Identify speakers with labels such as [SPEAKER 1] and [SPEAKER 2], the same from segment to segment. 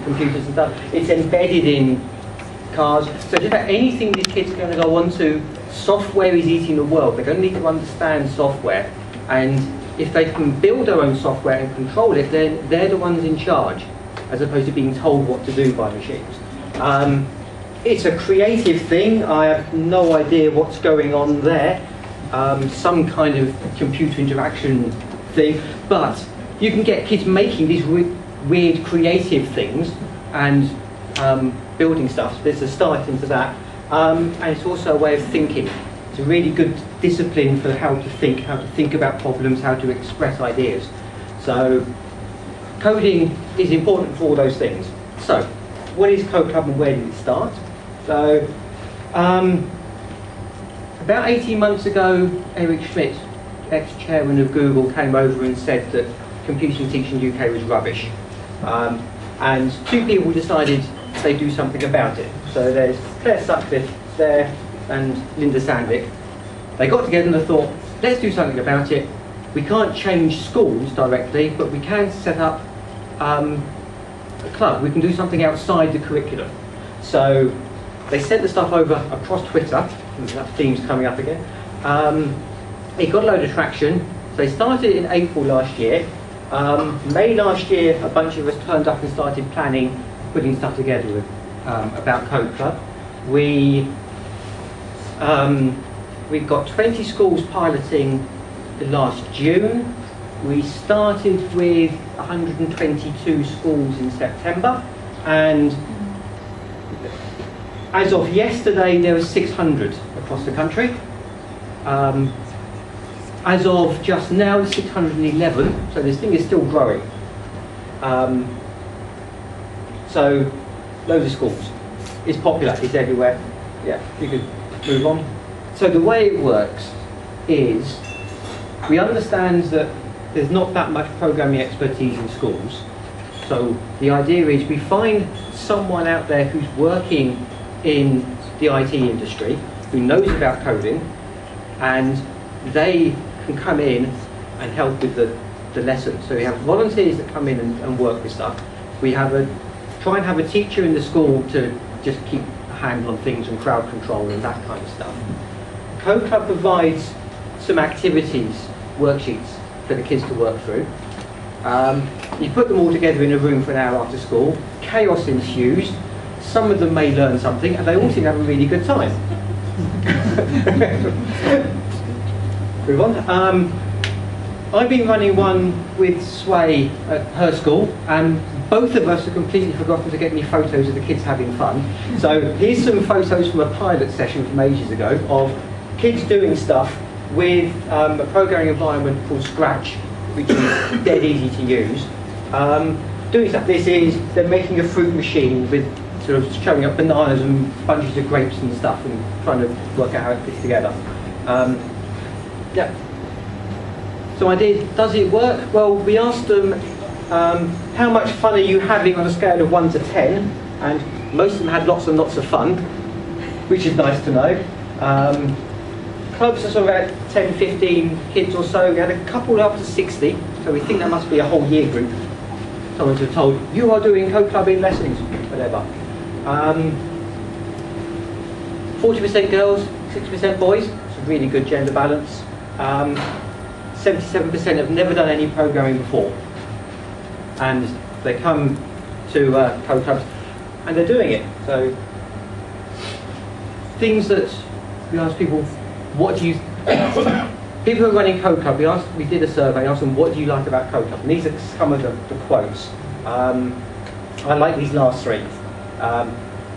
[SPEAKER 1] computers and stuff. It's embedded in cars. So just about anything these kids are going to go on to, software is eating the world. They're going to need to understand software. And if they can build their own software and control it, then they're the ones in charge, as opposed to being told what to do by machines. It's a creative thing. I have no idea what's going on there. Some kind of computer interaction thing. But you can get kids making these weird creative things and building stuff. There's a start into that. And it's also a way of thinking. It's a really good discipline for how to think about problems, how to express ideas. So coding is important for all those things. So what is Code Club and where did it start? So about 18 months ago, Eric Schmidt, ex-chairman of Google, came over and said that computing teaching UK was rubbish. And two people decided they'd do something about it. So there's Claire Sutcliffe there and Linda Sandvik. They got together and they thought, let's do something about it. We can't change schools directly, but we can set up a club. We can do something outside the curriculum. So they sent the stuff over across Twitter. That theme's coming up again. It got a load of traction. So they started in April last year. May last year, a bunch of us turned up and started planning, putting stuff together about Code Club. We've got 20 schools piloting last June. We started with 122 schools in September, and as of yesterday there were 600 across the country. As of just now, 611, so this thing is still growing. So, loads of schools. It's popular, it's everywhere. Yeah, you could move on. So the way it works is, we understand that there's not that much programming expertise in schools. So the idea is we find someone out there who's working in the IT industry, who knows about coding, and they can come in and help with the lessons. So we have volunteers that come in and work with stuff. We try and have a teacher in the school to just keep a handle on things and crowd control and that kind of stuff. Code Club provides some activities, worksheets for the kids to work through. You put them all together in a room for an hour after school. Chaos ensues. Some of them may learn something, and they all seem to have a really good time. Move on. I've been running one with Sway at her school, and both of us have completely forgotten to get any photos of the kids having fun. So here's some photos from a pilot session from ages ago of kids doing stuff with a programming environment called Scratch, which is dead easy to use. Doing stuff. They're making a fruit machine with sort of showing up bananas and bunches of grapes and stuff and trying to work out how it fits together. Yeah. So does it work? Well, we asked them how much fun are you having on a scale of 1 to 10, and most of them had lots and lots of fun, which is nice to know. Clubs are sort of about 10, 15 kids or so. We had a couple up to 60, so we think that must be a whole year group. Someone to have told, you are doing Code Club in lessons, whatever. 40% girls, 60% boys. It's a really good gender balance. 77% have never done any programming before, and they come to Code Clubs and they're doing it. So things that we ask people, what do you people who are running Code Club, we did a survey, asked them what do you like about Code Club, and these are some of the quotes. I like these last three.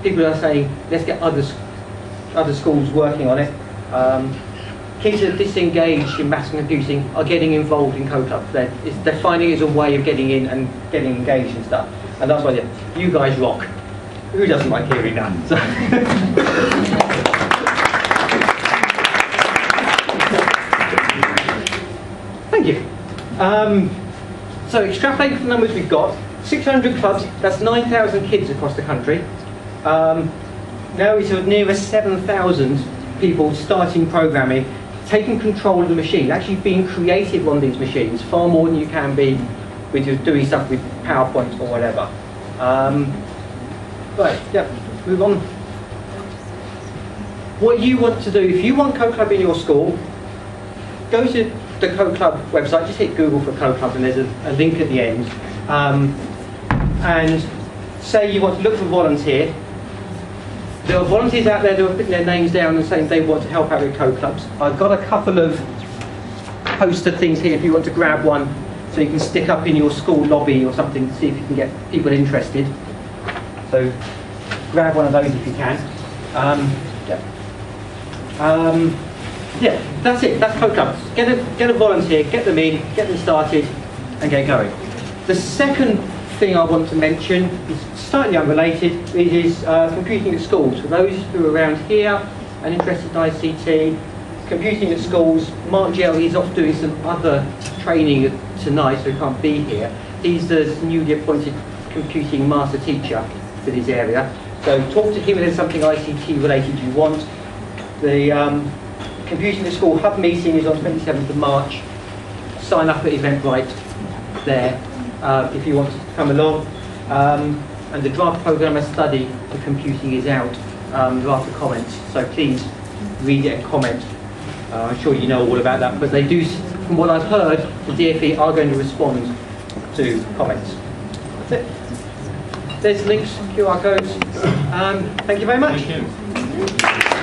[SPEAKER 1] People are saying let's get other schools working on it. Kids that are disengaged in maths and computing are getting involved in Code Club. They're finding it as a way of getting in and getting engaged and stuff. And that's why you guys rock. Who doesn't like hearing that? So thank you. So extrapolating from the numbers we've got, 600 clubs, that's 9,000 kids across the country. Now we sort of near 7,000 people starting programming, taking control of the machine, actually being creative on these machines, far more than you can be with just doing stuff with PowerPoint or whatever. Right, yeah, move on. What you want to do, if you want Code Club in your school, go to the Code Club website, just hit Google for Code Club and there's a link at the end. And say you want to look for volunteer. There are volunteers out there who are putting their names down and saying they want to help out with Code Clubs. I've got a couple of poster things here if you want to grab one so you can stick up in your school lobby or something to see if you can get people interested. So grab one of those if you can. Yeah, that's it, that's Code Clubs. Get a volunteer, get them in, get them started and get going. The second thing I want to mention is slightly unrelated. It is computing at schools. For those who are around here and interested in ICT, computing at schools, Mark Gell is off doing some other training tonight, so he can't be here. He's the newly appointed computing master teacher for this area. So talk to him if there's something ICT related you want. The Computing at School Hub meeting is on 27th of March. Sign up at Eventbrite there if you want to come along. And the draft programmer study for computing is out after comments, so please read it and comment. I'm sure you know all about that, but they do, from what I've heard, the DFE are going to respond to comments. That's it. There's links, QR codes. Thank you very much.
[SPEAKER 2] Thank you.